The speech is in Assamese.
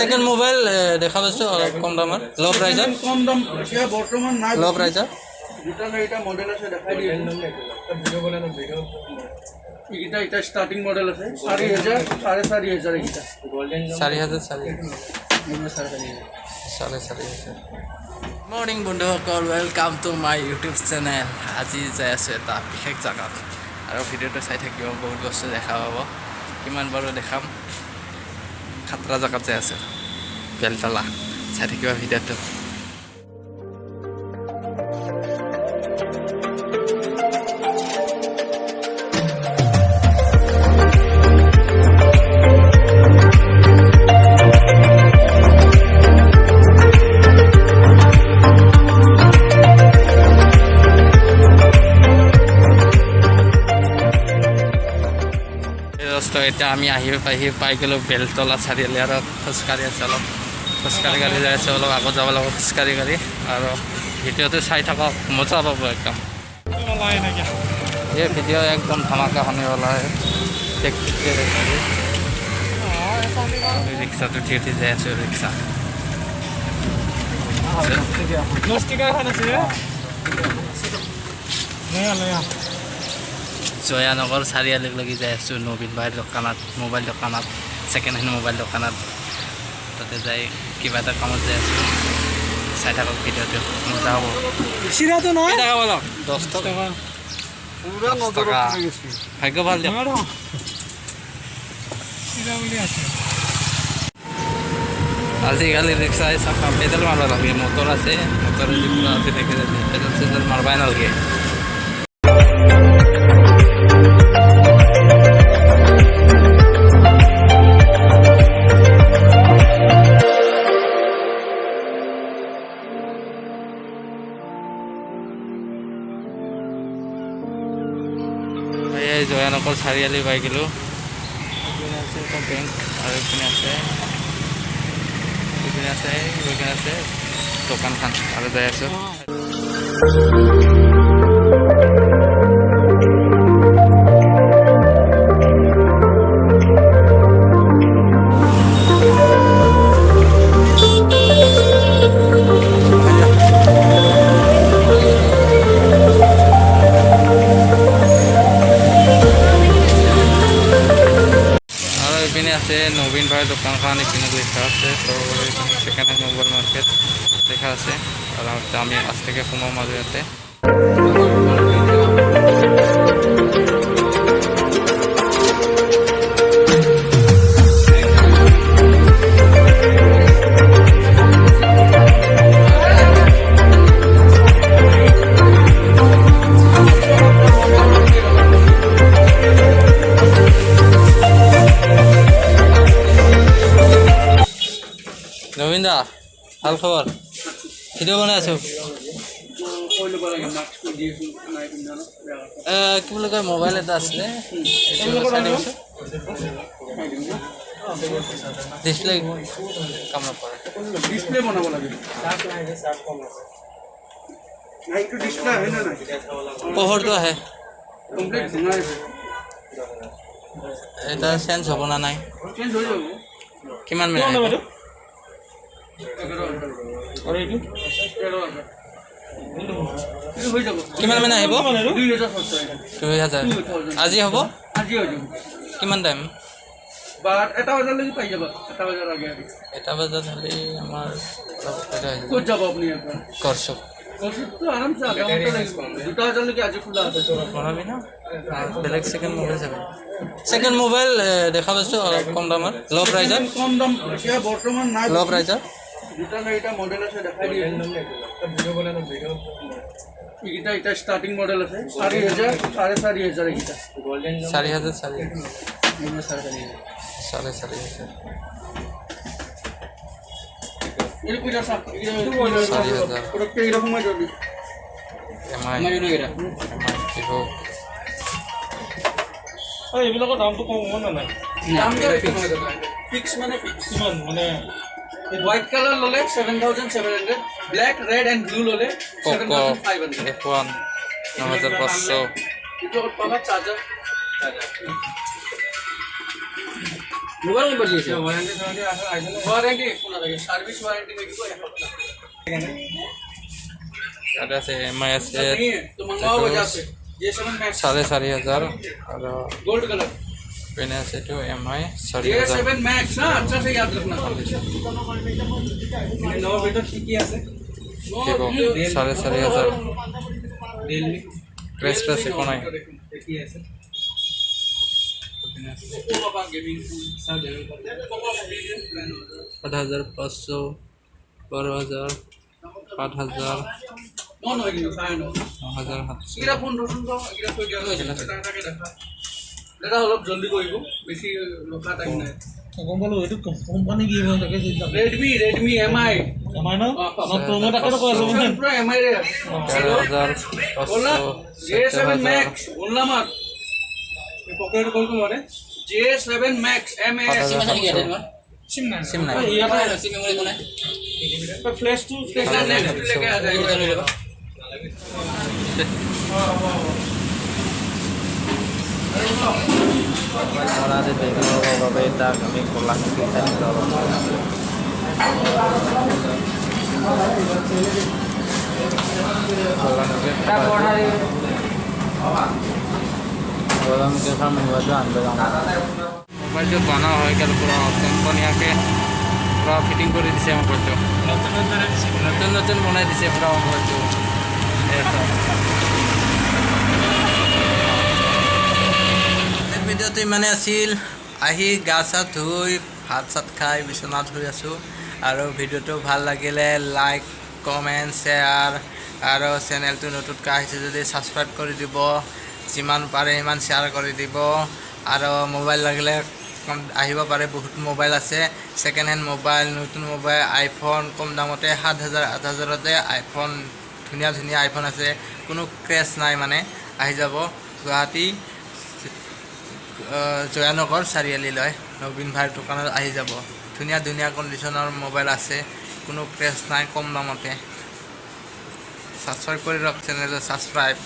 সেকেন্ড মোবাইল দেখা পাইছো অলপ কম দামৰ লো প্ৰাইজত কম দাম এতিয়া বৰ্তমান নাই লো প্ৰাইজত দুটা এটা মডেল আছে দেখাই দিয়ে ভিডিও বনাই না ভিডিও এইটা এটা স্টার্টিং মডেল আছে 4000 4,500 এইটা গোল্ডেন 4,000 মৰ্নিং বন্ধুসকল welcome to my YouTube channel আজি যাই আছোঁ এটা বিশেষ জেগাত আৰু ভিডিঅ'টো চাই থাকিব বহুত বস্তু দেখা পাব কিমান বাৰু দেখাম খাতৰা জেগাত যাই আছে বেলতলা চাই থাকিব ভিডিঅ'টো এতিয়া আমি আহি পাই গ'লোঁ বেলতলা চাৰিআলি আৰু খোজকাঢ়ি আছে অলপ খোজকাঢ়ি গাড়ী যাই আছে অলপ আগত যাব লাগিব খোজকাঢ়ি গাড়ী আৰু ভিডিঅ'টো চাই থাকক মজা পাব একদম এই ভিডিঅ' একদম ধামাকা শুনিবলা ৰিক্সাত উঠি যাই আছোঁ ৰিক্সা জয়ানগৰ চাৰিআলিক লাগি যাই আছোঁ নবীন ভাইৰ দোকানত মোবাইল দোকানত ছেকেণ্ড হেণ্ড মোবাইল দোকানত তাতে যাই কিবা এটা কামত যাই আছোঁ চাই থাকক ভিডিঅ'টো মজা হ'ব চিৰাটো নহয় টকা বলক 10 টকা ভাগ্য ভাল দিয়ক আজিকালি ৰিক্সা চাফা পেডেল মাৰিব লাগে মটৰ আছে মটৰ যিকোনো আছে দেখি পেডেল চেডেল মাৰিবই নালাগে জয়ানগৰ চাৰিআলি পাই গ'লোঁ এইপিনে আছে এটা বেংক আৰু এইপিনে আছে দোকানখন আৰু যাই আছোঁ নবীন ভাইৰ দোকানখন এইপিনে লিখা আছে ছেকেণ্ড হেণ্ড মোবাইল মাৰ্কেট লিখা আছে আৰু আমি আজকে সোমাম আৰু ইয়াতে নবীন দা ভাল খবৰ ভিডিঅ' বনাই আছোঁ কি বুলি কয় মোবাইল এটা আছিলে ডিছপ্লে কাম নকৰে ডিছপ্লে বনাব লাগে পোহৰটো আহে এটা চেঞ্জ হ'ব না নাই কিমান মিনিট কিমান মানে আহিব 2000 আজি হ'ব কিমান টাইম এটা বজালৈকে পাই যাব এটা বজাত হ'লে আমাৰ ক'ত যাব আপুনি কৰচক আৰামছে দুটা বজালৈকে আজি খোলা আছে বনাবি না বেলেগ ছেকেণ্ড মোবাইল চাবি ছেকেণ্ড মোবাইল দেখা পাইছোঁ অলপ কম দামৰ লো প্ৰাইজত কম দাম এতিয়া বৰ্তমান নাই লো প্ৰাইজত দুটা এটা মডেল আছে দেখাই দিয়ে ভিডিও বনাই না ভিডিও এইটা এটা স্টার্টিং মডেল আছে 4000 4,500 এইটা গোল্ডেন 4,000 এর পুরো সব প্রোডাক্ট এরকম হয় যদি এমআই এইবিলাকৰ দামটো কম হ'ব না নাই দাম ফিক্স মানে ফিক্স মানে হোয়াইট কালার ললে 7700 ব্ল্যাক রেড এন্ড ব্লু ললে 7500 F1 9500 এটা পাবা চার্জার মোবাইল কোম্পানী আছে ওয়ারেন্টি আছে ওয়ারেন্টি কোন লাগে সার্ভিস ওয়ারেন্টি লাগিব এসপ্তাহ ইয়াতে আছে এমআই আছে तो मंगवाओ वजह से J7 Max 4,500 और गोल्ड कलर पेन আছে তো এমআই J7 Max ना अच्छा से याद रखना नो बेटा ठीक ही আছে Vivo 4,500 Realme Cresta আছে কোন নাই देखिए ऐसे ओ बाबा गेमिंग सब जगह पर 8,500 12,000 5,000 नो नो ये फाइन नो 9,700 इरा फोन रखुन तो इरा तो गया টাকাকে দেখা দাদা অলপ জলদি কৰিব বেছি লখা টাইম নাই গম পালো এইটো কোম্পানী কি হয় তাকে চিন্তা Redmi MI আমাৰ ন প্ৰমোট আকাৰে কৈ আছো মানে পুৰা MI ৰে 13,500 J7 Max উনলামাত এই পকেট কল কো মানে J7 Max MA সিম নাই সিম নাই ইয়াতে সিম মেমৰি কোনে ফ্লেশ টু ফ্লেশ লেকে আ যায় মোবাইল দেখিবৰ বাবে তাক আমি কলা মোবাইলটো বনা হৈ গেল পুরা কোম্পানিয়াকে পুরা ফিটিং করে দিছে মোবাইলটো নতুন নতুন বনাই দিছে পুরা মোবাইলটো ভিডিওটো ইমানে আছিল আহি গা চা ধুই ভাত চাত খাই বিচনাত শুই আছোঁ আৰু ভিডিওটো ভাল লাগিলে লাইক কমেণ্ট শ্বেয়াৰ আৰু চেনেলটো নতুনকৈ আহিছে যদি ছাবস্ক্ৰাইব কৰি দিব যিমান পাৰে সিমান শ্বেয়াৰ কৰি দিব আৰু মোবাইল লাগিলে আহিব পাৰে বহুত মোবাইল আছে ছেকেণ্ড হেণ্ড মোবাইল নতুন মোবাইল আইফোন কম দামতে 7,000 8,000তে আইফোন ধুনীয়া ধুনীয়া আইফোন আছে কোনো ক্ৰেছ নাই মানে আহি যাব গুৱাহাটী জয়ানগৰ চাৰিআলিলৈ নবীন ভাইৰ দোকানত আহি যাব ধুনীয়া ধুনীয়া কণ্ডিশ্যনৰ মোবাইল আছে কোনো ক্ৰেছ নাই কম দামতে ছাবস্ক্ৰাইব কৰি ৰাখ চেনেলটো ছাবস্ক্ৰাইব